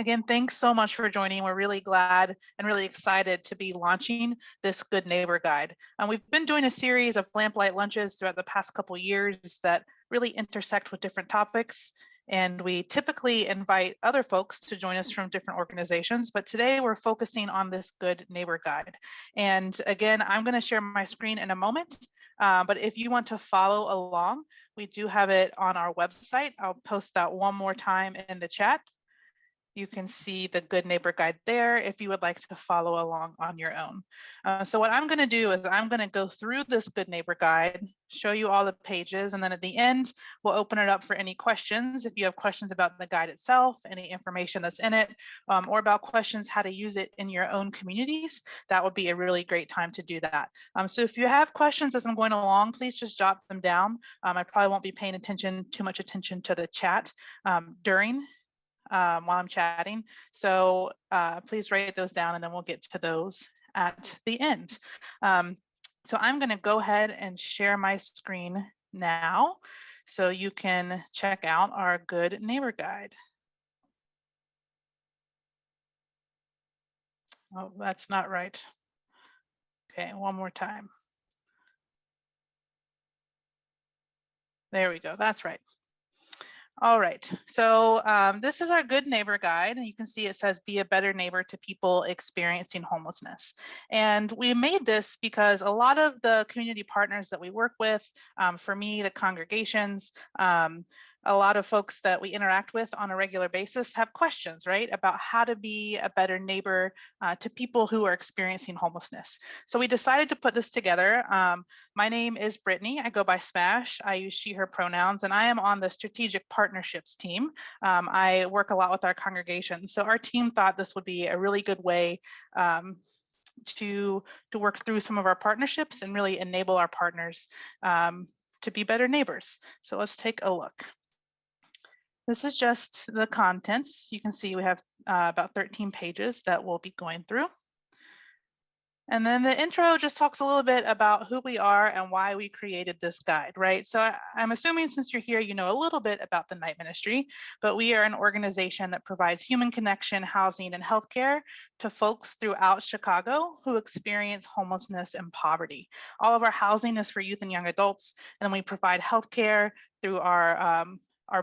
again, thanks so much for joining. We're really glad and really excited to be launching this Good Neighbor Guide. We've been doing a series of LampLight lunches throughout the past couple of years that really intersect with different topics. And we typically invite other folks to join us from different organizations, but today we're focusing on this Good Neighbor Guide. And again, I'm going to share my screen in a moment, but if you want to follow along, we do have it on our website. I'll post that one more time in the chat. You can see the Good Neighbor Guide there if you would like to follow along on your own. So what I'm going to do is I'm going to go through this Good Neighbor Guide, show you all the pages, and then at the end, we'll open it up for any questions. If you have questions about the guide itself, any information that's in it, or about questions how to use it in your own communities, that would be a really great time to do that. So if you have questions as I'm going along, please just jot them down. I probably won't be paying too much attention to the chat while I'm chatting. So please write those down and then we'll get to those at the end. So I'm going to go ahead and share my screen now so you can check out our Good Neighbor Guide. Oh, that's not right. Okay, one more time. There we go, that's right. All right, so this is our Good Neighbor Guide, and you can see it says, be a better neighbor to people experiencing homelessness. And we made this because a lot of the community partners that we work with, for me, the congregations, a lot of folks that we interact with on a regular basis have questions, right, about how to be a better neighbor to people who are experiencing homelessness. So we decided to put this together. My name is Brittany. I go by Smash. I use she, her pronouns, and I am on the strategic partnerships team. I work a lot with our congregations. So our team thought this would be a really good way to work through some of our partnerships and really enable our partners to be better neighbors. So let's take a look. This is just the contents. You can see we have about 13 pages that we'll be going through. And then the intro just talks a little bit about who we are and why we created this guide, right? So I'm assuming since you're here, you know a little bit about the Night Ministry, but we are an organization that provides human connection, housing, and healthcare to folks throughout Chicago who experience homelessness and poverty. All of our housing is for youth and young adults, and we provide healthcare through our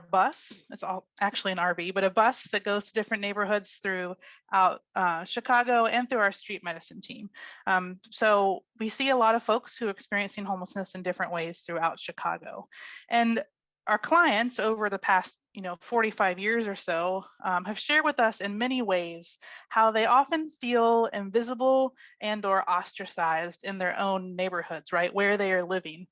bus. It's all actually an RV, but a bus that goes to different neighborhoods throughout Chicago and through our street medicine team. So we see a lot of folks who are experiencing homelessness in different ways throughout Chicago. And our clients over the past 45 years or so have shared with us in many ways how they often feel invisible and or ostracized in their own neighborhoods, right, where they are living.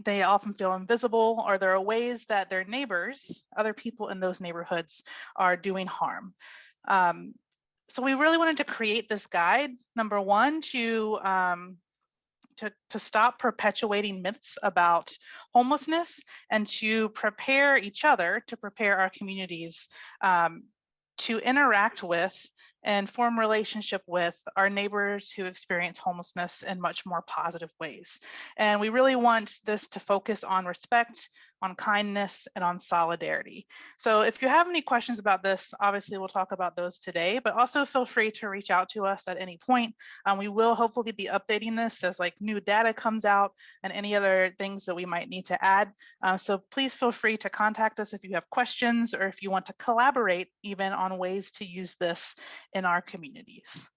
They often feel invisible, or there are ways that their neighbors, other people in those neighborhoods, are doing harm. So we really wanted to create this guide, number one, to stop perpetuating myths about homelessness and to prepare each other, to prepare our communities to interact with and form relationship with our neighbors who experience homelessness in much more positive ways. And we really want this to focus on respect, on kindness, and on solidarity. So if you have any questions about this, obviously we'll talk about those today, but also feel free to reach out to us at any point. We will hopefully be updating this as like new data comes out and any other things that we might need to add. So please feel free to contact us if you have questions or if you want to collaborate even on ways to use this in our communities.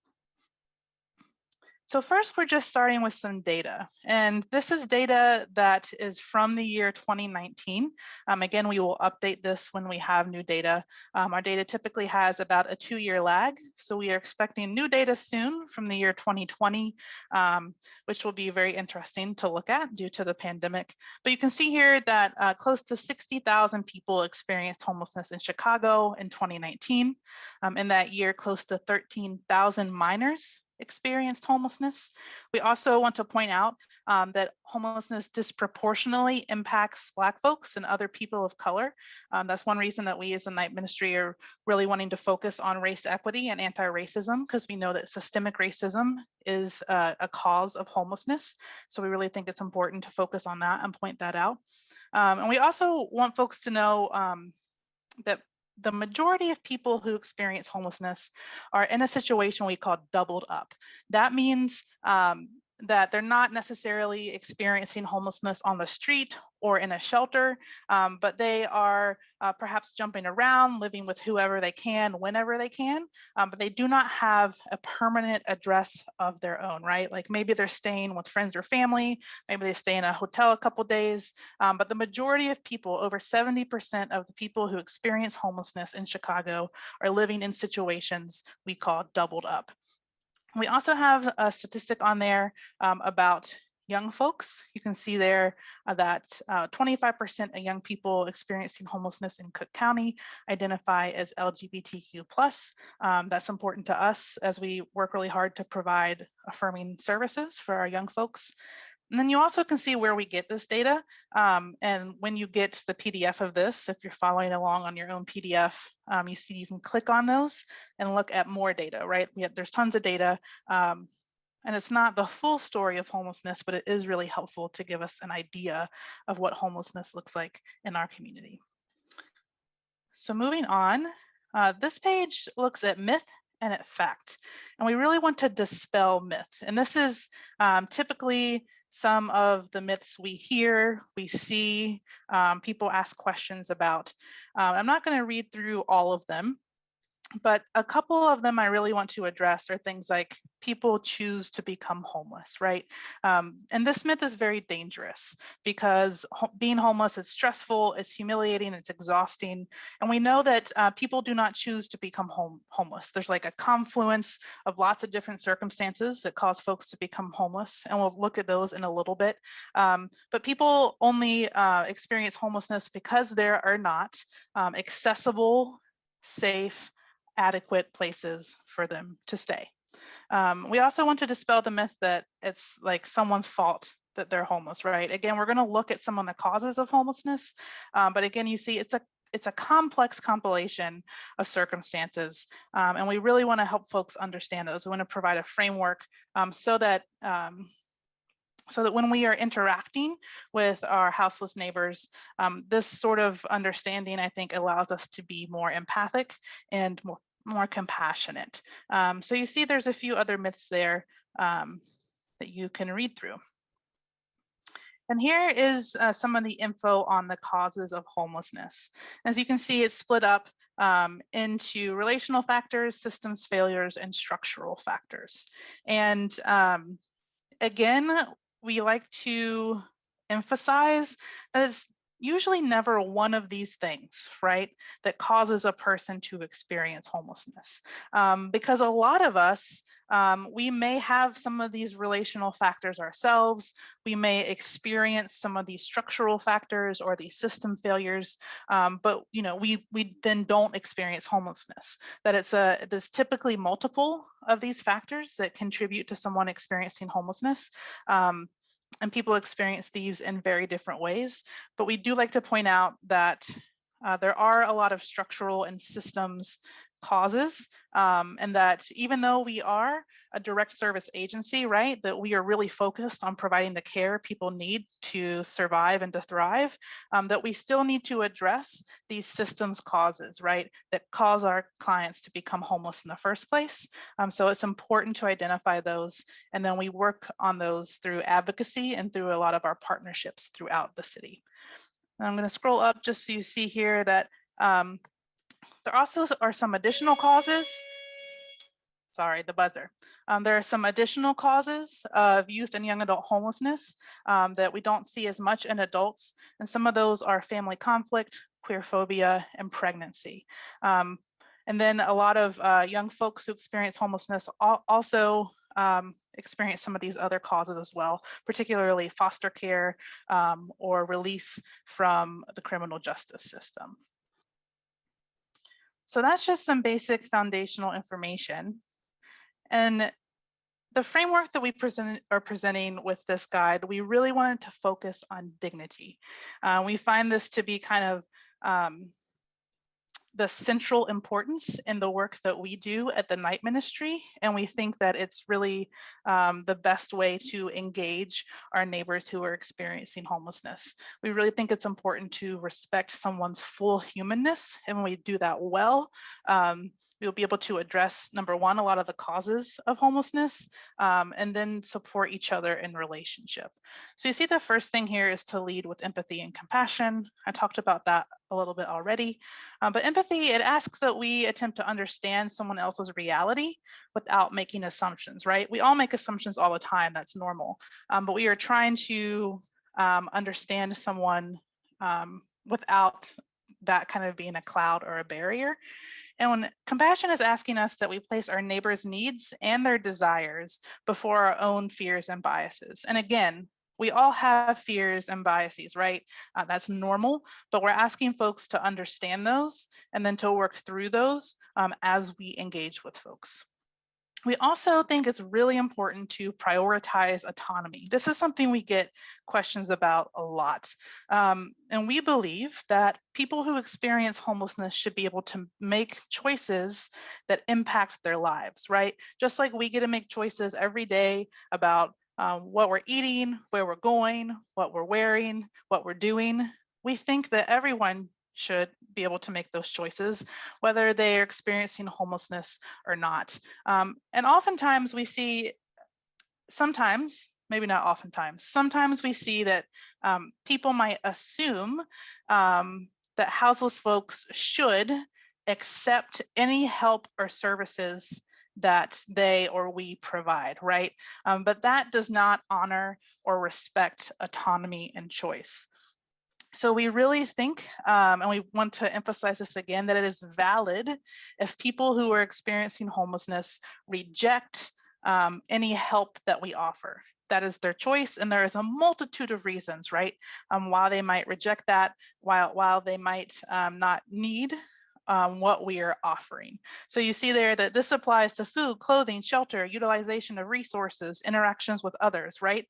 So first, we're just starting with some data, and this is data that is from the year 2019. Again, we will update this when we have new data. Our data typically has about a 2-year lag, so we are expecting new data soon from the year 2020, which will be very interesting to look at due to the pandemic. But you can see here that close to 60,000 people experienced homelessness in Chicago in 2019. In that year, close to 13,000 minors experienced homelessness. We also want to point out that homelessness disproportionately impacts Black folks and other people of color. That's one reason that we as the Night Ministry are really wanting to focus on race equity and anti-racism, because we know that systemic racism is a cause of homelessness. So we really think it's important to focus on that and point that out. And we also want folks to know that the majority of people who experience homelessness are in a situation we call doubled up. That means that they're not necessarily experiencing homelessness on the street or in a shelter, but they are perhaps jumping around, living with whoever they can, whenever they can, but they do not have a permanent address of their own, right? Like maybe they're staying with friends or family, maybe they stay in a hotel a couple days, but the majority of people, over 70% of the people who experience homelessness in Chicago, are living in situations we call doubled up. We also have a statistic on there about young folks. You can see there that 25% of young people experiencing homelessness in Cook County identify as LGBTQ+. That's important to us as we work really hard to provide affirming services for our young folks. And then you also can see where we get this data. And when you get the PDF of this, if you're following along on your own PDF, you see you can click on those and look at more data, right? There's tons of data. And it's not the full story of homelessness, but it is really helpful to give us an idea of what homelessness looks like in our community. So moving on, this page looks at myth and at fact. And we really want to dispel myth. And this is typically some of the myths we hear, we see, people ask questions about. I'm not going to read through all of them, but a couple of them I really want to address are things like people choose to become homeless, right? And this myth is very dangerous because being homeless is stressful, it's humiliating, it's exhausting. And we know that people do not choose to become homeless. There's like a confluence of lots of different circumstances that cause folks to become homeless. And we'll look at those in a little bit. But people only experience homelessness because there are not accessible, safe, adequate places for them to stay. We also want to dispel the myth that it's like someone's fault that they're homeless, right? Again, we're going to look at some of the causes of homelessness, but again, you see it's a complex compilation of circumstances, and we really want to help folks understand those. We want to provide a framework so that when we are interacting with our houseless neighbors, this sort of understanding, I think, allows us to be more empathic and more compassionate. So you see there's a few other myths there that you can read through. And here is some of the info on the causes of homelessness. As you can see, it's split up into relational factors, systems failures, and structural factors. And again, we like to emphasize that it's usually never one of these things, right, that causes a person to experience homelessness. Because a lot of us, we may have some of these relational factors ourselves. We may experience some of these structural factors or these system failures, but we then don't experience homelessness. That there's typically multiple of these factors that contribute to someone experiencing homelessness. And people experience these in very different ways. But we do like to point out that there are a lot of structural and systems causes, and that even though we are a direct service agency, right, that we are really focused on providing the care people need to survive and to thrive, that we still need to address these systems causes, right, that cause our clients to become homeless in the first place. So it's important to identify those, and then we work on those through advocacy and through a lot of our partnerships throughout the city. And I'm going to scroll up just so you see here that there also are some additional causes. Sorry, the buzzer. There are some additional causes of youth and young adult homelessness that we don't see as much in adults. And some of those are family conflict, queerphobia, and pregnancy. And then a lot of young folks who experience homelessness also experience some of these other causes as well, particularly foster care or release from the criminal justice system. So that's just some basic foundational information. And the framework that we are presenting with this guide, we really wanted to focus on dignity. We find this to be kind of the central importance in the work that we do at the night ministry, and we think that it's really the best way to engage our neighbors who are experiencing homelessness. We really think it's important to respect someone's full humanness, and when we do that well, we'll be able to address, number one, a lot of the causes of homelessness, and then support each other in relationship. So you see the first thing here is to lead with empathy and compassion. I talked about that a little bit already, but empathy, it asks that we attempt to understand someone else's reality without making assumptions, right? We all make assumptions all the time, that's normal, but we are trying to understand someone without that kind of being a cloud or a barrier. And when compassion is asking us that we place our neighbors' needs and their desires before our own fears and biases. And again, we all have fears and biases, right? That's normal, but we're asking folks to understand those and then to work through those as we engage with folks. We also think it's really important to prioritize autonomy. This is something we get questions about a lot. And we believe that people who experience homelessness should be able to make choices that impact their lives, right? Just like we get to make choices every day about what we're eating, where we're going, what we're wearing, what we're doing. We think that everyone should be able to make those choices, whether they are experiencing homelessness or not. And oftentimes we see, sometimes, maybe not oftentimes, sometimes we see that people might assume that houseless folks should accept any help or services that they or we provide, right? But that does not honor or respect autonomy and choice. So we really think, and we want to emphasize this again, that it is valid if people who are experiencing homelessness reject any help that we offer. That is their choice, and there is a multitude of reasons, right? Why they might reject that, while they might not need what we are offering. So you see there that this applies to food, clothing, shelter, utilization of resources, interactions with others, right?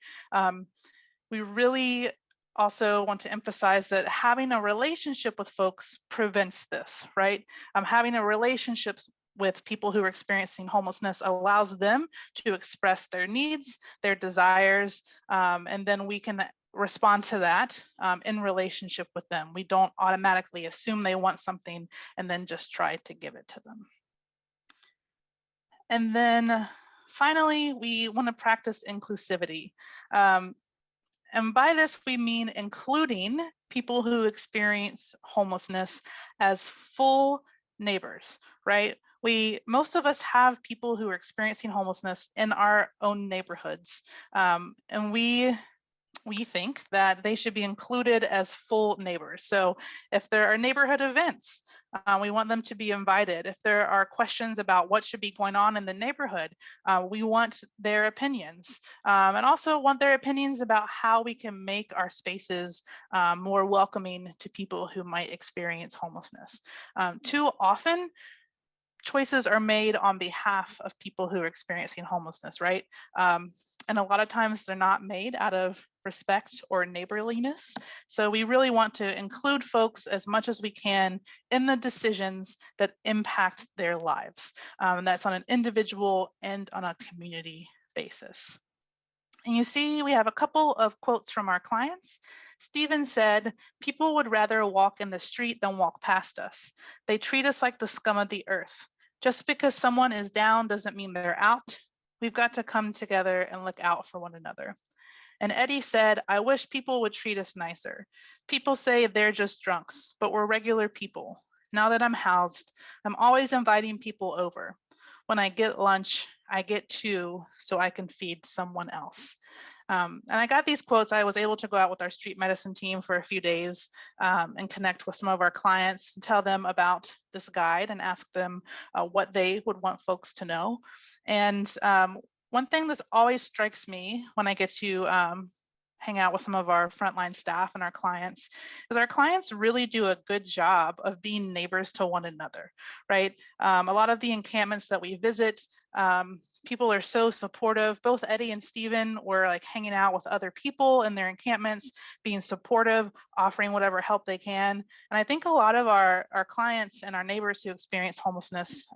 We really also want to emphasize that having a relationship with folks prevents this, right? Having a relationship with people who are experiencing homelessness allows them to express their needs, their desires, and then we can respond to that in relationship with them. We don't automatically assume they want something and then just try to give it to them. And then finally, we want to practice inclusivity. And by this, we mean including people who experience homelessness as full neighbors, right? Most of us have people who are experiencing homelessness in our own neighborhoods. And we think that they should be included as full neighbors. So if there are neighborhood events, we want them to be invited. If there are questions about what should be going on in the neighborhood, we want their opinions, and also want their opinions about how we can make our spaces more welcoming to people who might experience homelessness. Too often, choices are made on behalf of people who are experiencing homelessness, right? And a lot of times they're not made out of respect or neighborliness. So we really want to include folks as much as we can in the decisions that impact their lives. And that's on an individual and on a community basis. And you see, we have a couple of quotes from our clients. Stephen said, "People would rather walk in the street than walk past us. They treat us like the scum of the earth. Just because someone is down doesn't mean they're out. We've got to come together and look out for one another." And Eddie said, "I wish people would treat us nicer. People say they're just drunks, but we're regular people. Now that I'm housed, I'm always inviting people over. When I get lunch, I get two so I can feed someone else." And I got these quotes. I was able to go out with our street medicine team for a few days and connect with some of our clients and tell them about this guide and ask them what they would want folks to know. And one thing that always strikes me when I get to hang out with some of our frontline staff and our clients is our clients really do a good job of being neighbors to one another, right? A lot of the encampments that we visit, People are so supportive. Both Eddie and Steven were like hanging out with other people in their encampments, being supportive, offering whatever help they can. And I think a lot of our clients and our neighbors who experience homelessness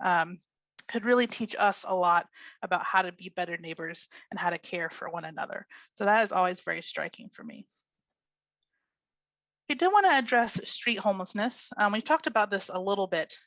could really teach us a lot about how to be better neighbors and how to care for one another. So that is always very striking for me. We do want to address street homelessness. We've talked about this a little bit.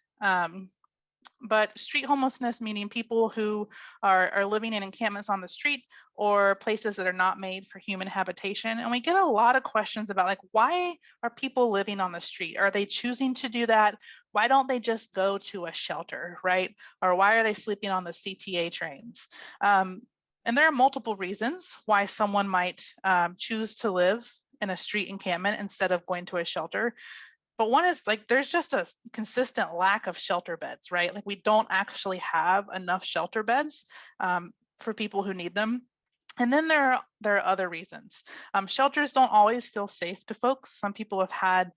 But street homelessness, meaning people who are living in encampments on the street or places that are not made for human habitation. And we get a lot of questions about like, why are people living on the street? Are they choosing to do that? Why don't they just go to a shelter, right? Or why are they sleeping on the CTA trains? And there are multiple reasons why someone might choose to live in a street encampment instead of going to a shelter. But one is like, there's just a consistent lack of shelter beds, right? Like we don't actually have enough shelter beds for people who need them. And then there are other reasons. Shelters don't always feel safe to folks. Some people have had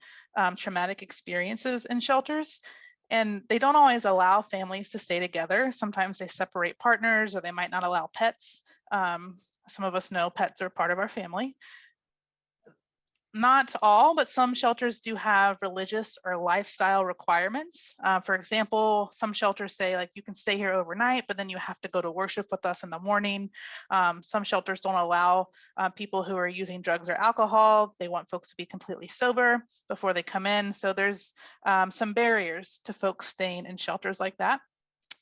traumatic experiences in shelters, and they don't always allow families to stay together. Sometimes they separate partners, or they might not allow pets. Some of us know pets are part of our family. Not all, but some shelters do have religious or lifestyle requirements. For example, some shelters say like you can stay here overnight, but then you have to go to worship with us in the morning. Some shelters don't allow people who are using drugs or alcohol. They want folks to be completely sober before they come in. So there's some barriers to folks staying in shelters like that.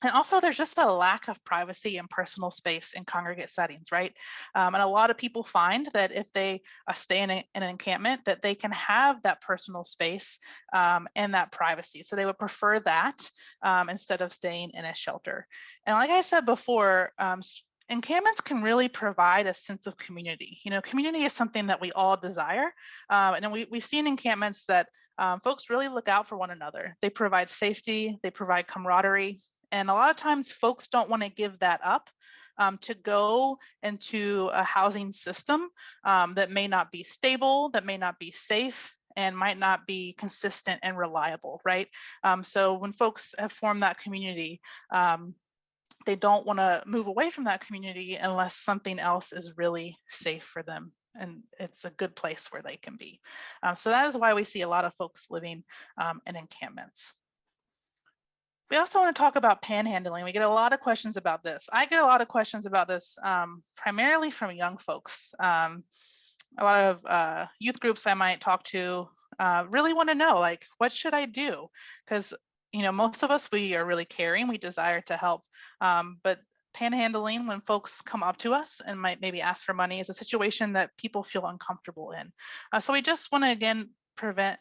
And also there's just a lack of privacy and personal space in congregate settings, right? And a lot of people find that if they stay in an encampment, that they can have that personal space and that privacy. So they would prefer that instead of staying in a shelter. And like I said before, encampments can really provide a sense of community. You know, community is something that we all desire. And we see in encampments that folks really look out for one another. They provide safety, they provide camaraderie. And a lot of times folks don't want to give that up to go into a housing system that may not be stable, that may not be safe, and might not be consistent and reliable, right? So when folks have formed that community, they don't want to move away from that community unless something else is really safe for them and it's a good place where they can be. So that is why we see a lot of folks living in encampments. We also want to talk about panhandling. We get a lot of questions about this. I get a lot of questions about this primarily from young folks. A lot of youth groups I might talk to really want to know, like, what should I do? Because, you know, most of us, we are really caring, we desire to help, but panhandling, when folks come up to us and might maybe ask for money, is a situation that people feel uncomfortable in. So we just want to, again, prevent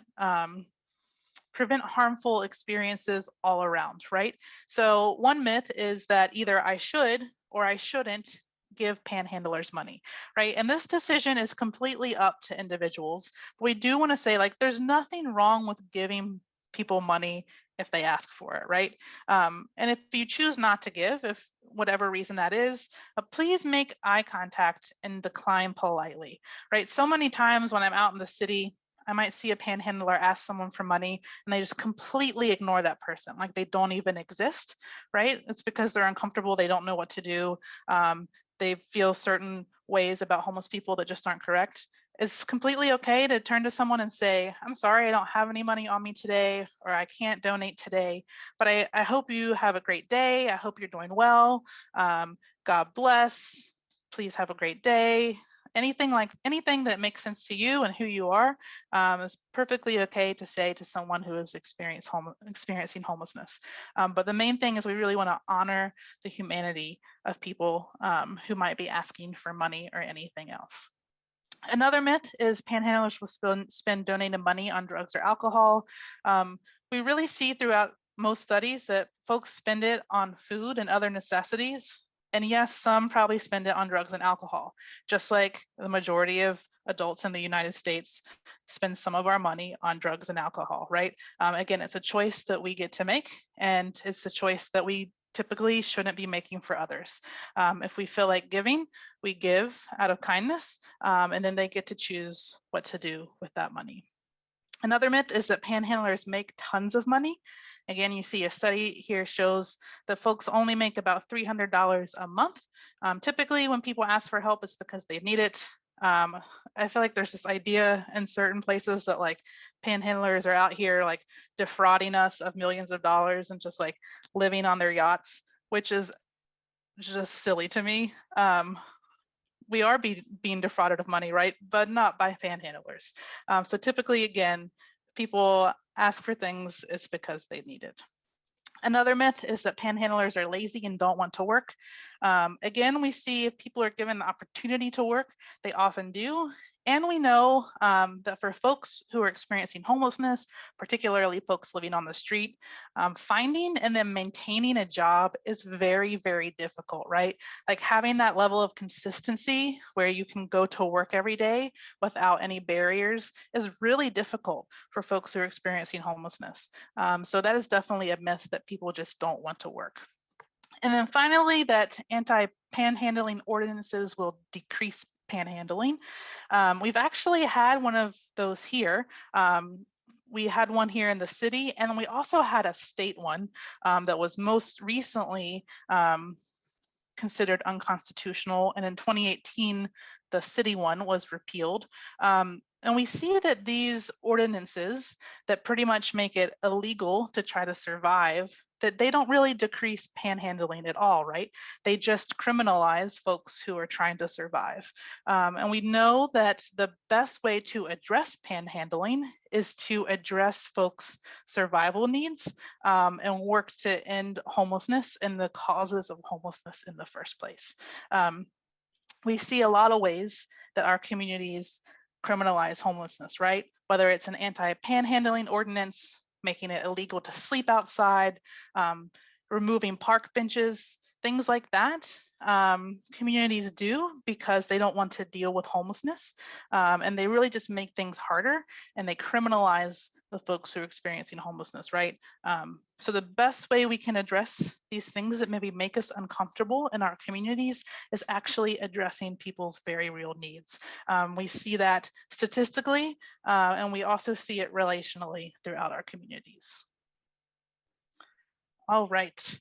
harmful experiences all around, right? So one myth is that either I should or I shouldn't give panhandlers money, right? And this decision is completely up to individuals. But we do want to say, like, there's nothing wrong with giving people money if they ask for it, right? And if you choose not to give, if whatever reason that is, please make eye contact and decline politely, right? So many times when I'm out in the city, I might see a panhandler ask someone for money and they just completely ignore that person, like they don't even exist, right? It's because they're uncomfortable, they don't know what to do. They feel certain ways about homeless people that just aren't correct. It's completely okay to turn to someone and say, I'm sorry, I don't have any money on me today, or I can't donate today, but I hope you have a great day. I hope you're doing well. God bless. Please have a great day. Anything that makes sense to you and who you are is perfectly okay to say to someone who is experiencing homelessness. But the main thing is we really want to honor the humanity of people who might be asking for money or anything else. Another myth is panhandlers will spend donated money on drugs or alcohol. We really see throughout most studies that folks spend it on food and other necessities. And yes, some probably spend it on drugs and alcohol, just like the majority of adults in the United States spend some of our money on drugs and alcohol, right? Again, it's a choice that we get to make, and it's a choice that we typically shouldn't be making for others. If we feel like giving, we give out of kindness, and then they get to choose what to do with that money. Another myth is that panhandlers make tons of money. Again, you see a study here shows that folks only make about $300 a month. Typically when people ask for help, it's because they need it. I feel like there's this idea in certain places that like panhandlers are out here like defrauding us of millions of dollars and just like living on their yachts, which is just silly to me. We are being defrauded of money, right? But not by panhandlers. So typically, again, people ask for things, it's because they need it. Another myth is that panhandlers are lazy and don't want to work. Again, we see if people are given the opportunity to work, they often do. And we know that for folks who are experiencing homelessness, particularly folks living on the street, finding and then maintaining a job is very, very difficult, right? Like having that level of consistency where you can go to work every day without any barriers is really difficult for folks who are experiencing homelessness. So that is definitely a myth that people just don't want to work. And then finally, that anti-panhandling ordinances will decrease panhandling. We've actually had one of those here. We had one here in the city, and we also had a state one that was most recently considered unconstitutional. And in 2018, the city one was repealed. And we see that these ordinances that pretty much make it illegal to try to survive, that they don't really decrease panhandling at all, right? They just criminalize folks who are trying to survive. And we know that the best way to address panhandling is to address folks' survival needs and work to end homelessness and the causes of homelessness in the first place. We see a lot of ways that our communities criminalize homelessness, right? Whether it's an anti-panhandling ordinance, making it illegal to sleep outside, removing park benches, things like that. Communities do because they don't want to deal with homelessness, and they really just make things harder, and they criminalize the folks who are experiencing homelessness, right? So the best way we can address these things that maybe make us uncomfortable in our communities is actually addressing people's very real needs. We see that statistically, and we also see it relationally throughout our communities. All right.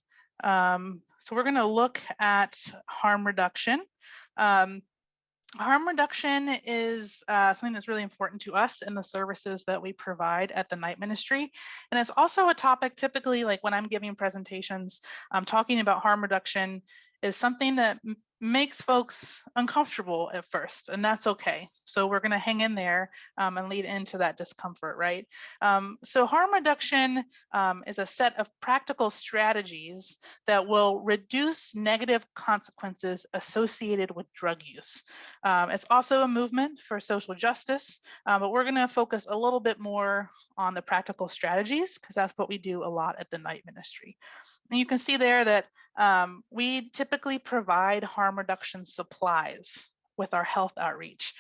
So we're going to look at harm reduction. Harm reduction is something that's really important to us in the services that we provide at the night ministry. And it's also a topic typically, like when I'm giving presentations, talking about harm reduction is something that makes folks uncomfortable at first, and that's okay. So we're going to hang in there and lead into that discomfort, right? So harm reduction is a set of practical strategies that will reduce negative consequences associated with drug use. It's also a movement for social justice, but we're going to focus a little bit more on the practical strategies because that's what we do a lot at the night ministry. And you can see there that we typically provide harm reduction supplies with our health outreach.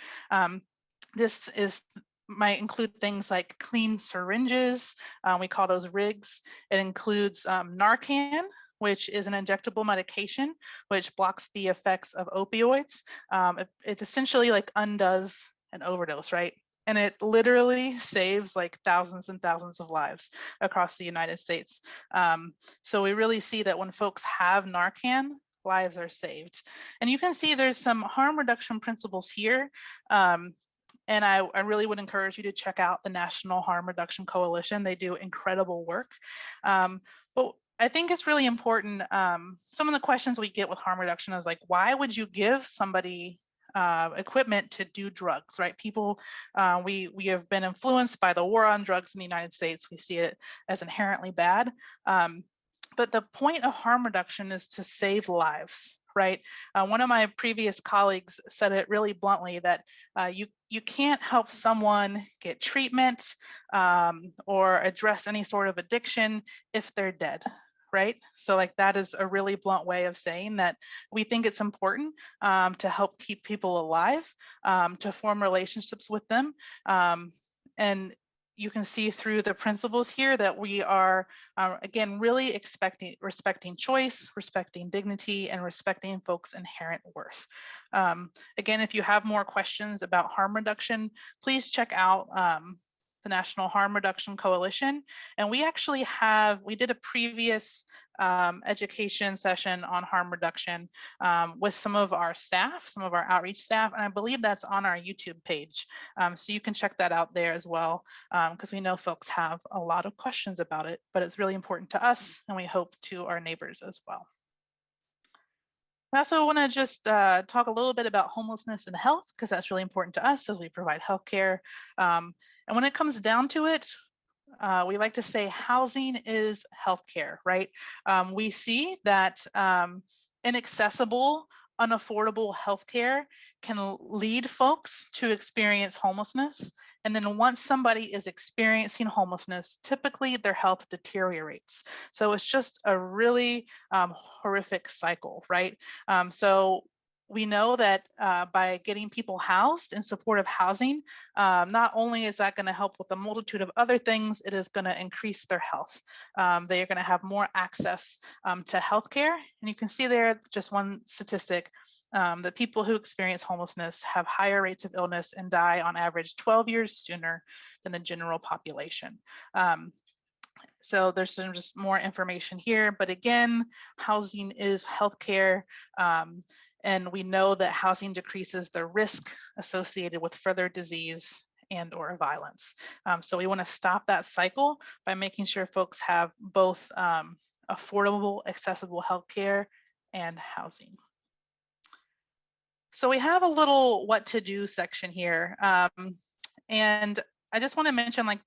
This might include things like clean syringes. We call those rigs. It includes Narcan, which is an injectable medication, which blocks the effects of opioids. It essentially like undoes an overdose, right? And it literally saves like thousands and thousands of lives across the United States. So we really see that when folks have Narcan, lives are saved. And you can see there's some harm reduction principles here. And I really would encourage you to check out the National Harm Reduction Coalition. They do incredible work. But I think it's really important. Some of the questions we get with harm reduction is like, why would you give somebody equipment to do drugs, right? People, we have been influenced by the war on drugs in the United States. We see it as inherently bad. But the point of harm reduction is to save lives, right? One of my previous colleagues said it really bluntly that you can't help someone get treatment or address any sort of addiction if they're dead, right? So like that is a really blunt way of saying that we think it's important to help keep people alive, to form relationships with them. And you can see through the principles here that we are, again, really respecting choice, respecting dignity, and respecting folks' inherent worth. Again, if you have more questions about harm reduction, please check out the National Harm Reduction Coalition. And we actually we did a previous education session on harm reduction with some of our staff, some of our outreach staff, and I believe that's on our YouTube page. So you can check that out there as well, because we know folks have a lot of questions about it, but it's really important to us, and we hope to our neighbors as well. I also want to just talk a little bit about homelessness and health, because that's really important to us as we provide healthcare. And when it comes down to it, we like to say housing is healthcare, right? We see that inaccessible, unaffordable healthcare can lead folks to experience homelessness. And then once somebody is experiencing homelessness, typically their health deteriorates. So it's just a really horrific cycle, right? So we know that by getting people housed in supportive housing, not only is that going to help with a multitude of other things, it is going to increase their health. They are going to have more access to healthcare. And you can see there just one statistic, that people who experience homelessness have higher rates of illness and die on average 12 years sooner than the general population. So there's some just more information here, but again, housing is healthcare. And we know that housing decreases the risk associated with further disease and or violence. So we want to stop that cycle by making sure folks have both affordable, accessible healthcare and housing. So we have a little what to do section here. And I just want to mention, like,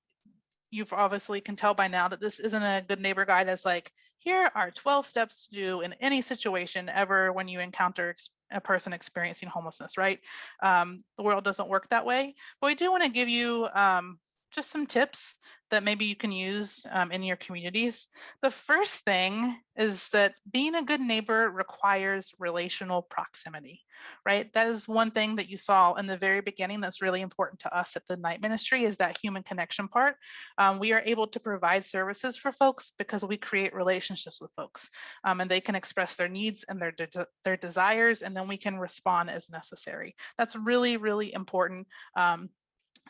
you've obviously can tell by now that this isn't a good neighbor guide that's like, here are 12 steps to do in any situation ever when you encounter a person experiencing homelessness, right? The world doesn't work that way, but we do want to give you just some tips that maybe you can use in your communities. The first thing is that being a good neighbor requires relational proximity, right? That is one thing that you saw in the very beginning that's really important to us at the Night Ministry, is that human connection part. We are able to provide services for folks because we create relationships with folks, and they can express their needs and their desires, and then we can respond as necessary. That's really, really important.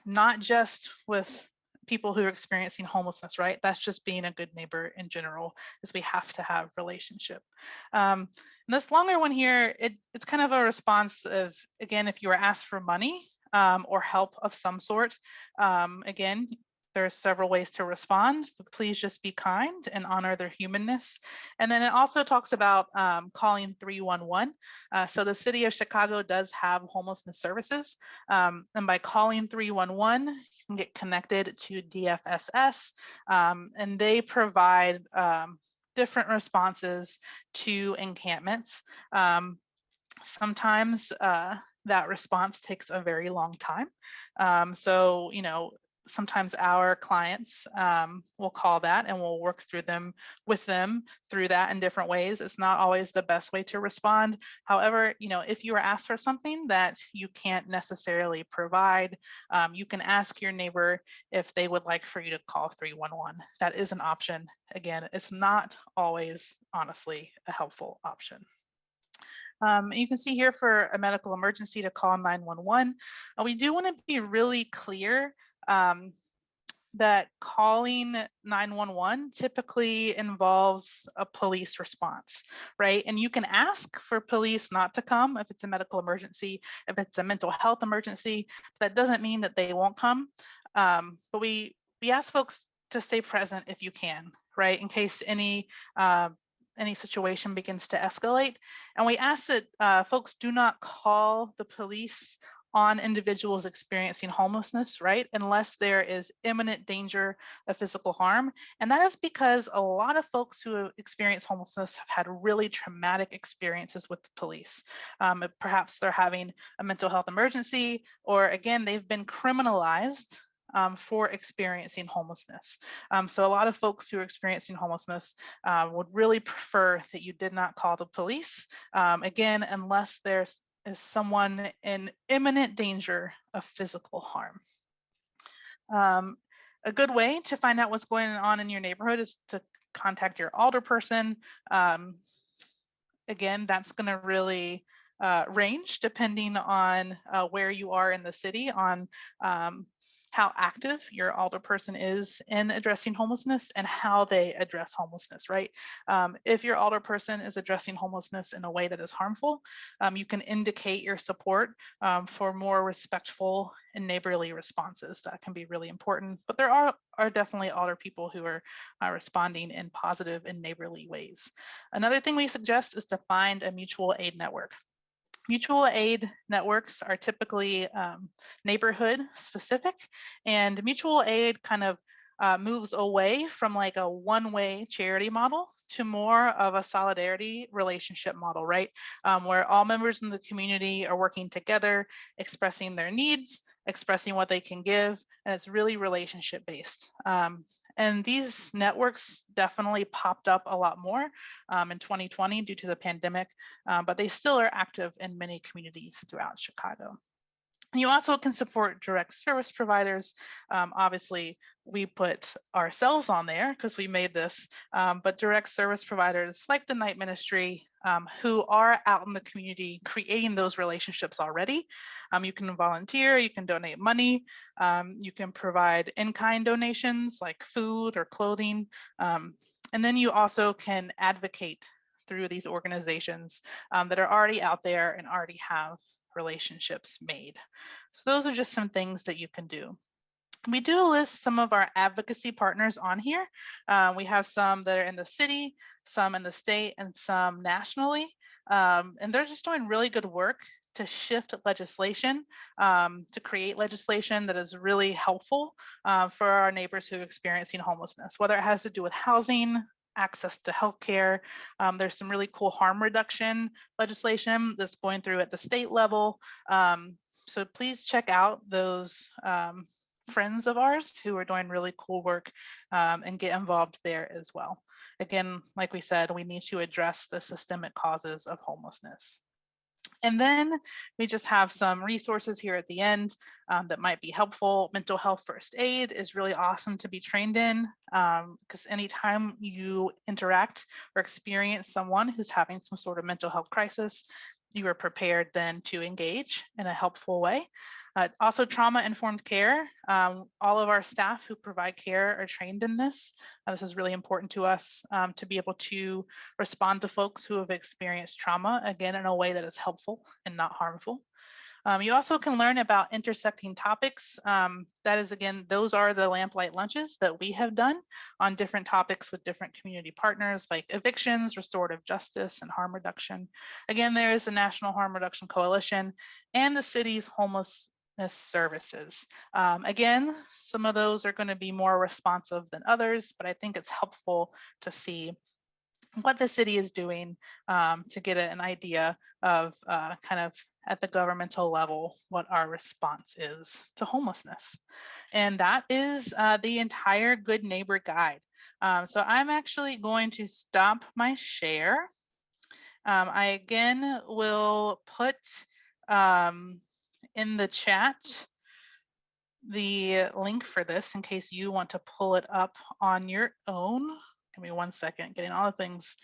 Not just with people who are experiencing homelessness, right? That's just being a good neighbor in general, is we have to have relationship. And this longer one here, it's kind of a response of, again, if you were asked for money or help of some sort, again, there are several ways to respond, but please just be kind and honor their humanness. And then it also talks about calling 311. So the city of Chicago does have homelessness services. And by calling 311, you can get connected to DFSS, and they provide different responses to encampments. Sometimes that response takes a very long time. So, you know, sometimes our clients will call that, and we'll work with them through that in different ways. It's not always the best way to respond. However, you know, if you are asked for something that you can't necessarily provide, you can ask your neighbor if they would like for you to call 311. That is an option. Again, it's not always, honestly, a helpful option. You can see here for a medical emergency to call 911. We do want to be really clear that calling 911 typically involves a police response, right? And you can ask for police not to come if it's a medical emergency, if it's a mental health emergency. That doesn't mean that they won't come. But we ask folks to stay present if you can, right? In case any situation begins to escalate. And we ask that folks do not call the police on individuals experiencing homelessness, right? Unless there is imminent danger of physical harm. And that is because a lot of folks who experience homelessness have had really traumatic experiences with the police. Perhaps they're having a mental health emergency, or again, they've been criminalized for experiencing homelessness. So a lot of folks who are experiencing homelessness would really prefer that you did not call the police, again, unless there's someone in imminent danger of physical harm. A good way to find out what's going on in your neighborhood is to contact your alderperson. Again, that's going to really range depending on where you are in the city, on how active your alderperson is in addressing homelessness and how they address homelessness, right? If your alderperson is addressing homelessness in a way that is harmful, you can indicate your support for more respectful and neighborly responses. That can be really important, but there are definitely alder people who are responding in positive and neighborly ways. Another thing we suggest is to find a mutual aid network. Mutual aid networks are typically neighborhood specific, and mutual aid kind of moves away from like a one-way charity model to more of a solidarity relationship model, right? Where all members in the community are working together, expressing their needs, expressing what they can give, and it's really relationship based. And these networks definitely popped up a lot more in 2020 due to the pandemic, but they still are active in many communities throughout Chicago. You also can support direct service providers. Obviously, we put ourselves on there because we made this, but direct service providers like the night ministry who are out in the community creating those relationships already. You can volunteer, you can donate money, you can provide in-kind donations like food or clothing, and then you also can advocate through these organizations that are already out there and already have relationships made. So those are just some things that you can do. We do list some of our advocacy partners on here. We have some that are in the city, some in the state, and some nationally. And they're just doing really good work to shift legislation, to create legislation that is really helpful for our neighbors who are experiencing homelessness, whether it has to do with housing, access to healthcare. There's some really cool harm reduction legislation that's going through at the state level. So please check out those friends of ours who are doing really cool work and get involved there as well. Again, like we said, we need to address the systemic causes of homelessness. And then we just have some resources here at the end that might be helpful. Mental health first aid is really awesome to be trained in because anytime you interact or experience someone who's having some sort of mental health crisis, you are prepared then to engage in a helpful way. Also trauma-informed care. All of our staff who provide care are trained in this. This is really important to us to be able to respond to folks who have experienced trauma, again, in a way that is helpful and not harmful. You also can learn about intersecting topics. That is, again, those are the LampLight lunches that we have done on different topics with different community partners like evictions, restorative justice, and harm reduction. Again, there is the National Harm Reduction Coalition and the city's homelessness services. Again, some of those are going to be more responsive than others, but I think it's helpful to see what the city is doing to get an idea of kind of at the governmental level what our response is to homelessness. And that is the entire Good Neighbor Guide. So I'm actually going to stop my share. I again will put in the chat the link for this in case you want to pull it up on your own. Give me 1 second, getting all the things.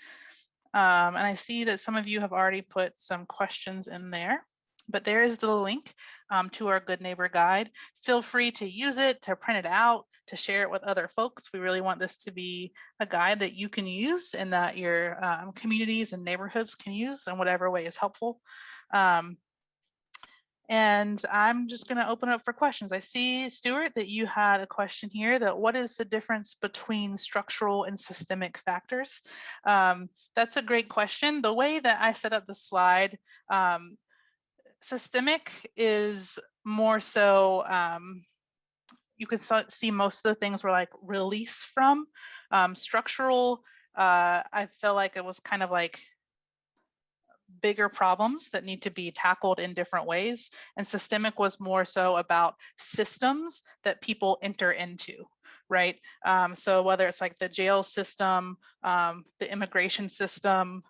And I see that some of you have already put some questions in there, but there is the link to our Good Neighbor Guide. Feel free to use it, to print it out, to share it with other folks. We really want this to be a guide that you can use and that your communities and neighborhoods can use in whatever way is helpful. And I'm just going to open up for questions. I see, Stuart, that you had a question here that what is the difference between structural and systemic factors? That's a great question. The way that I set up the slide, systemic is more so, you can see most of the things were like release from. Structural, I feel like it was kind of like bigger problems that need to be tackled in different ways. And systemic was more so about systems that people enter into, right? So whether it's like the jail system, the immigration system,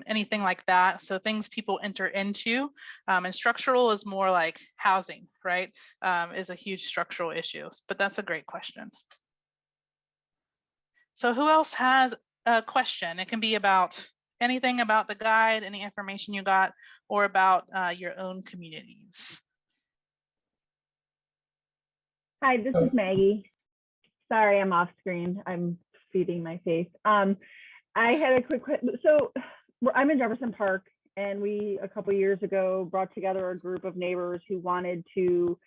anything like that. So things people enter into, and structural is more like housing, right? Is a huge structural issue, but that's a great question. So who else has a question? It can be about anything about the guide, any information you got, or about your own communities. Hi, this is Maggie. Sorry, I'm off screen. I'm feeding my face. I had a quick question. So I'm in Jefferson Park, and we a couple years ago brought together a group of neighbors who wanted to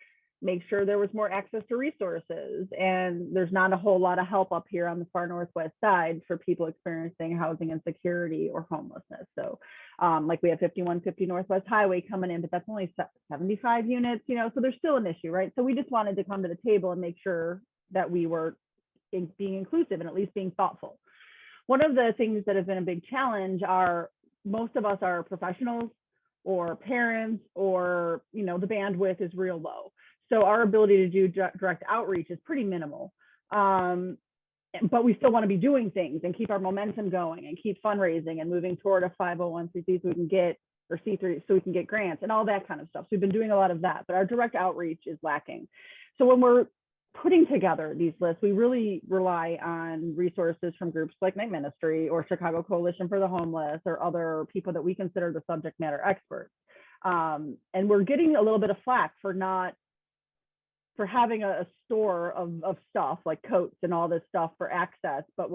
make sure there was more access to resources. And there's not a whole lot of help up here on the far northwest side for people experiencing housing insecurity or homelessness. So like we have 5150 Northwest Highway coming in, but that's only 75 units, so there's still an issue, right? So we just wanted to come to the table and make sure that we were being inclusive and at least being thoughtful. One of the things that has been a big challenge are most of us are professionals or parents, or the bandwidth is real low. So our ability to do direct outreach is pretty minimal. But we still want to be doing things and keep our momentum going and keep fundraising and moving toward a 501c3 so we can get, or C3 so we can get grants and all that kind of stuff. So we've been doing a lot of that, but our direct outreach is lacking. So when we're putting together these lists, we really rely on resources from groups like Night Ministry or Chicago Coalition for the Homeless or other people that we consider the subject matter experts. And we're getting a little bit of flack for having a store of stuff like coats and all this stuff for access, but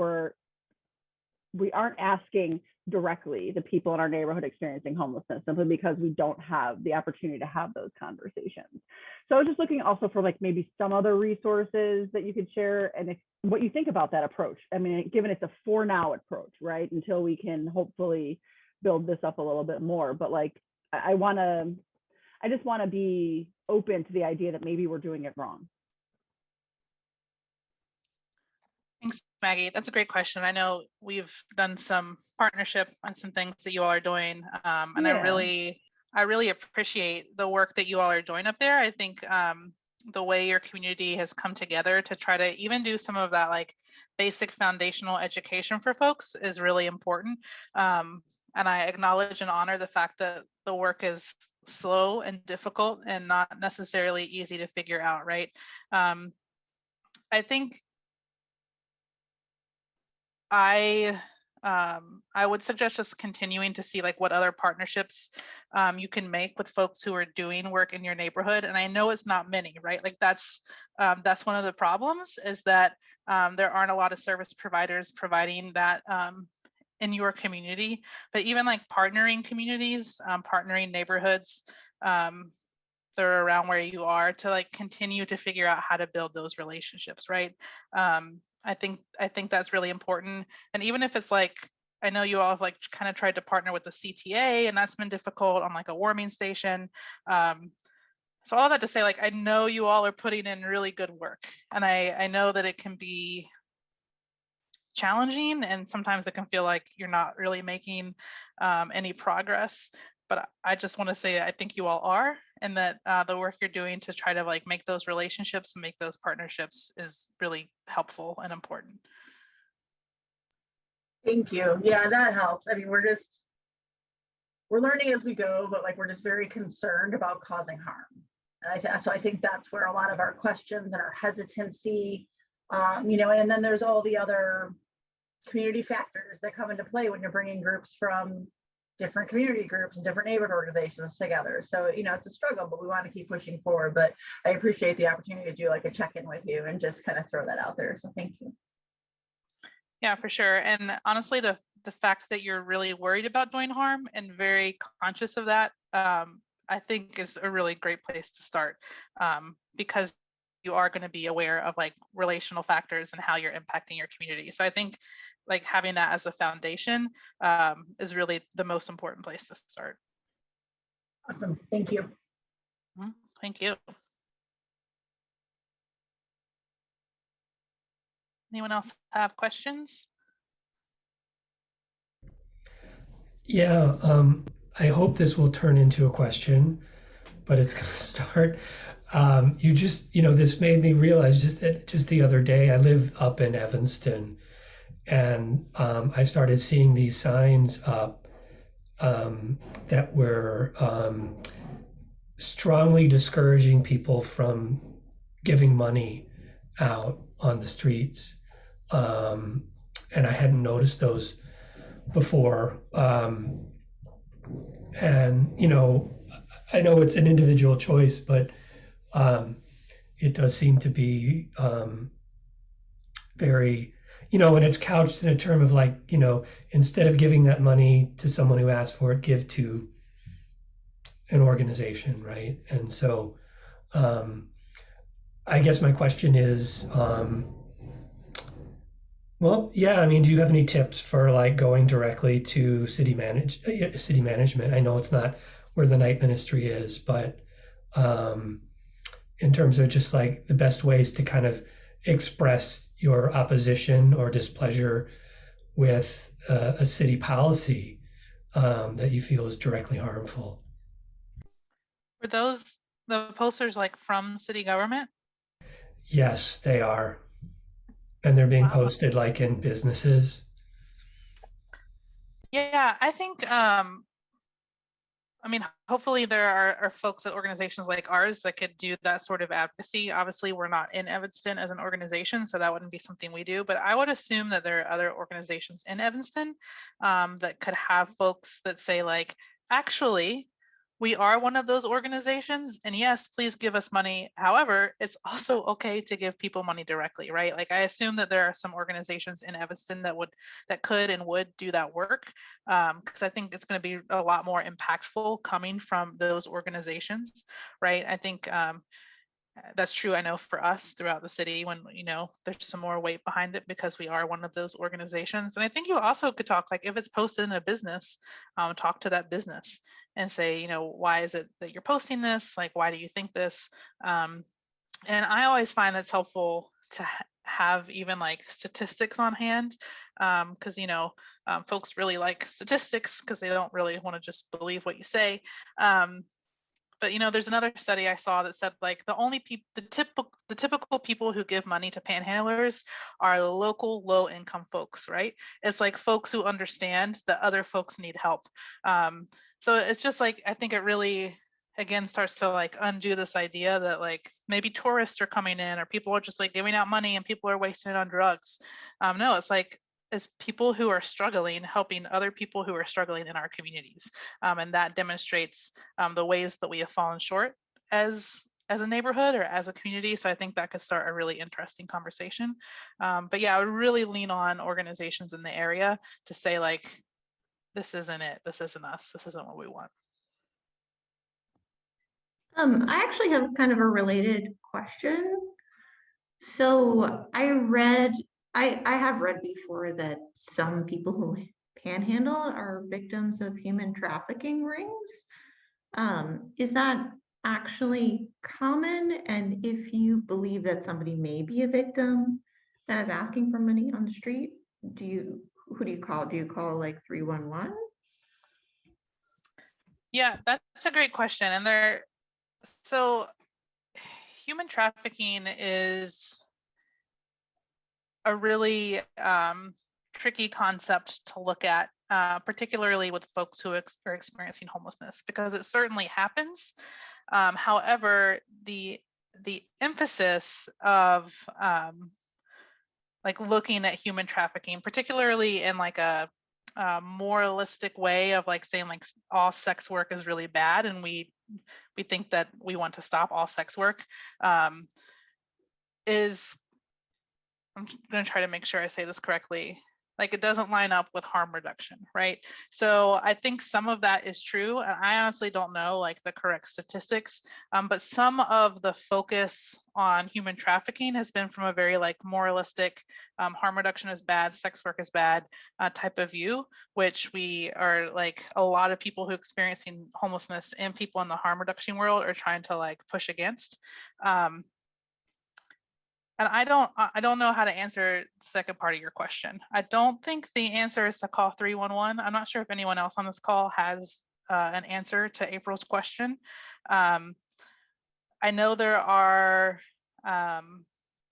we aren't asking directly the people in our neighborhood experiencing homelessness simply because we don't have the opportunity to have those conversations. So I was just looking also for like maybe some other resources that you could share and what you think about that approach. I mean, given it's a for now approach, right? Until we can hopefully build this up a little bit more, but like I just want to be open to the idea that maybe we're doing it wrong. Thanks, Maggie. That's a great question. I know we've done some partnership on some things that you all are doing, and yeah. I really appreciate the work that you all are doing up there. I think the way your community has come together to try to even do some of that like basic foundational education for folks is really important. And I acknowledge and honor the fact that the work is slow and difficult and not necessarily easy to figure out, right? I think I would suggest just continuing to see like what other partnerships you can make with folks who are doing work in your neighborhood. And I know it's not many, right? Like that's one of the problems is that there aren't a lot of service providers providing that in your community, but even like partnering communities, partnering neighborhoods that are around where you are to like continue to figure out how to build those relationships, right? I think that's really important. And even if it's like, I know you all have like kind of tried to partner with the CTA and that's been difficult on like a warming station. So all that to say, like, I know you all are putting in really good work, and I know that it can be challenging and sometimes it can feel like you're not really making any progress, but I just want to say I think you all are, and that the work you're doing to try to like make those relationships and make those partnerships is really helpful and important. Thank you. Yeah, that helps. I mean, we're learning as we go, but like we're just very concerned about causing harm. And so I think that's where a lot of our questions and our hesitancy, and then there's all the other community factors that come into play when you're bringing groups from different community groups and different neighborhood organizations together. So, it's a struggle, but we want to keep pushing forward. But I appreciate the opportunity to do like a check-in with you and just kind of throw that out there. So thank you. Yeah, for sure. And honestly, the fact that you're really worried about doing harm and very conscious of that, I think is a really great place to start, because you are going to be aware of like relational factors and how you're impacting your community. So I think like having that as a foundation is really the most important place to start. Awesome. Thank you. Thank you. Anyone else have questions? Yeah, I hope this will turn into a question, but it's going to start. This made me realize just the other day, I live up in Evanston, and I started seeing these signs up that were strongly discouraging people from giving money out on the streets. And I hadn't noticed those before. And, I know it's an individual choice, but it does seem to be very, and it's couched in a term of like, instead of giving that money to someone who asked for it, give to an organization, right? And so I guess my question is, well, yeah, I mean, do you have any tips for like going directly to city management? I know it's not where the night ministry is, but in terms of just like the best ways to kind of express your opposition or displeasure with a city policy that you feel is directly harmful. Were those the posters like from city government? Yes, they are. And they're being Wow. posted like in businesses. Yeah, I think I mean, hopefully there are folks at organizations like ours that could do that sort of advocacy. Obviously, we're not in Evanston as an organization, so that wouldn't be something we do. But I would assume that there are other organizations in Evanston that could have folks that say like, actually, we are one of those organizations, and yes, please give us money. However, it's also okay to give people money directly, right? Like I assume that there are some organizations in Evanston that could and would do that work, because I think it's going to be a lot more impactful coming from those organizations, right? I think that's true. I know for us throughout the city when, there's some more weight behind it because we are one of those organizations. And I think you also could talk, like if it's posted in a business, talk to that business and say, why is it that you're posting this? Like, why do you think this? And I always find that's helpful to have even like statistics on hand, because folks really like statistics because they don't really want to just believe what you say. But there's another study I saw that said like the typical people who give money to panhandlers are local low income folks, right? It's like folks who understand that other folks need help. So it's just like I think it really again starts to like undo this idea that like maybe tourists are coming in or people are just like giving out money and people are wasting it on drugs. No, it's like as people who are struggling, helping other people who are struggling in our communities. And that demonstrates the ways that we have fallen short as a neighborhood or as a community. So I think that could start a really interesting conversation. But yeah, I would really lean on organizations in the area to say like, this isn't it, this isn't us, this isn't what we want. I actually have kind of a related question. So I have read before that some people who panhandle are victims of human trafficking rings. Is that actually common? And if you believe that somebody may be a victim that is asking for money on the street, who do you call? Do you call like 311? Yeah, that's a great question. And so human trafficking is a really tricky concept to look at, particularly with folks who are experiencing homelessness, because it certainly happens. However, the emphasis of like looking at human trafficking, particularly in like a moralistic way of like saying like all sex work is really bad and we think that we want to stop all sex work, is, I'm going to try to make sure I say this correctly, like it doesn't line up with harm reduction, right? So I think some of that is true, and I honestly don't know like the correct statistics, but some of the focus on human trafficking has been from a very like moralistic, harm reduction is bad, sex work is bad type of view, which we are like a lot of people who are experiencing homelessness and people in the harm reduction world are trying to like push against. And I don't know how to answer the second part of your question. I don't think the answer is to call 311. I'm not sure if anyone else on this call has an answer to April's question. I know there are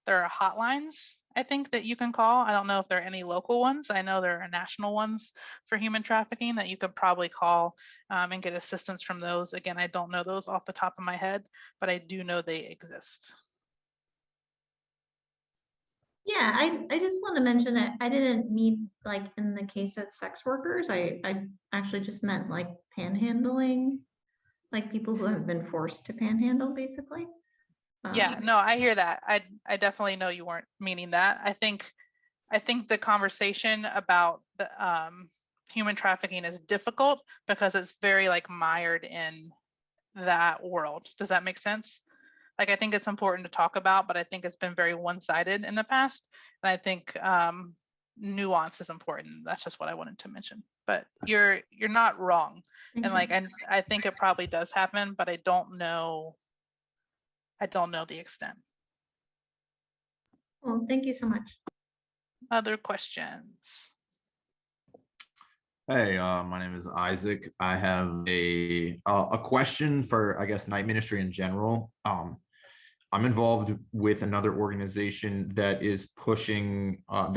hotlines, I think, that you can call. I don't know if there are any local ones. I know there are national ones for human trafficking that you could probably call and get assistance from those. Again, I don't know those off the top of my head, but I do know they exist. Yeah, I just want to mention that I didn't mean like in the case of sex workers. I actually just meant like panhandling, like people who have been forced to panhandle, basically. Yeah, no, I hear that. I definitely know you weren't meaning that. I think the conversation about the human trafficking is difficult because it's very like mired in that world. Does that make sense? Like, I think it's important to talk about, but I think it's been very one-sided in the past. And I think nuance is important. That's just what I wanted to mention. But you're not wrong. Thank And you. like, I think it probably does happen, but I don't know the extent. Well, thank you so much. Other questions? Hey, my name is Isaac. I have a question for, I guess, night ministry in general. I'm involved with another organization that is pushing a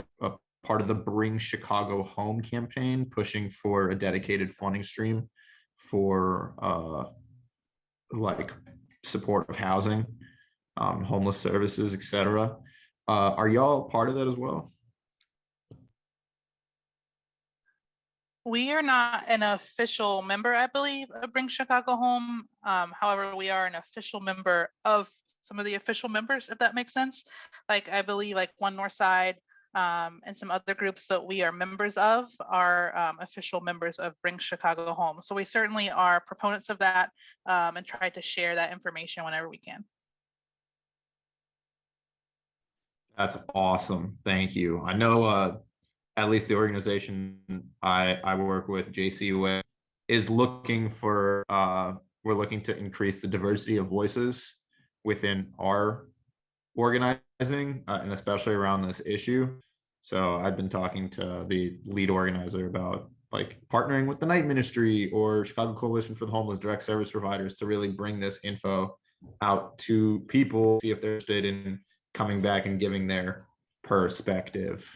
part of the Bring Chicago Home campaign, pushing for a dedicated funding stream for like support of housing, homeless services, etc. Are y'all part of that as well? We are not an official member, I believe, of Bring Chicago Home. However, we are an official member of some of the official members, if that makes sense. Like, I believe like One North Side and some other groups that we are members of are official members of Bring Chicago Home. So we certainly are proponents of that and try to share that information whenever we can. That's awesome. Thank you. I know at least the organization I work with, JCUA, is looking for we're looking to increase the diversity of voices within our organizing and especially around this issue. So I've been talking to the lead organizer about like partnering with the night ministry or Chicago Coalition for the Homeless direct service providers to really bring this info out to people, see if they're interested in coming back and giving their perspective.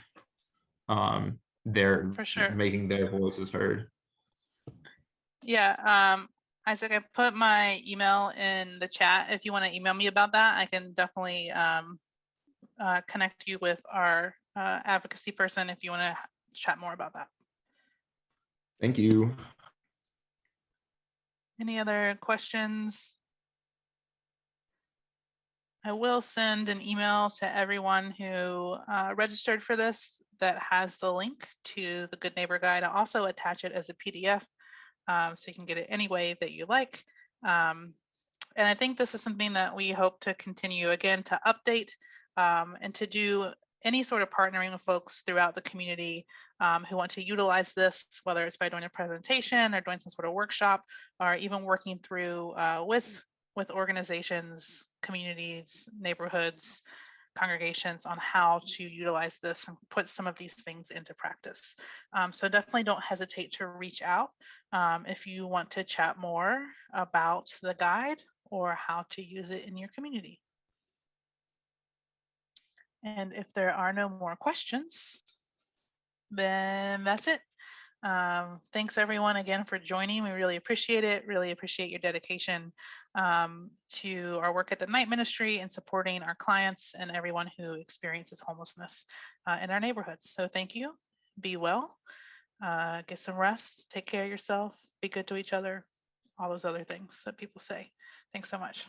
They're For sure. making their voices heard. Yeah, Isaac, I put my email in the chat. If you want to email me about that, I can definitely connect you with our advocacy person if you want to chat more about that. Thank you. Any other questions? I will send an email to everyone who registered for this that has the link to the Good Neighbor Guide. I'll also attach it as a PDF so you can get it any way that you like. And I think this is something that we hope to continue again to update and to do any sort of partnering with folks throughout the community who want to utilize this, whether it's by doing a presentation or doing some sort of workshop, or even working through with organizations, communities, neighborhoods, congregations on how to utilize this and put some of these things into practice. So definitely don't hesitate to reach out if you want to chat more about the guide or how to use it in your community. And if there are no more questions, then that's it. Thanks everyone again for joining. We really appreciate it. Really appreciate your dedication to our work at the night ministry and supporting our clients and everyone who experiences homelessness in our neighborhoods. So thank you. Be well. Get some rest. Take care of yourself. Be good to each other. All those other things that people say. Thanks so much.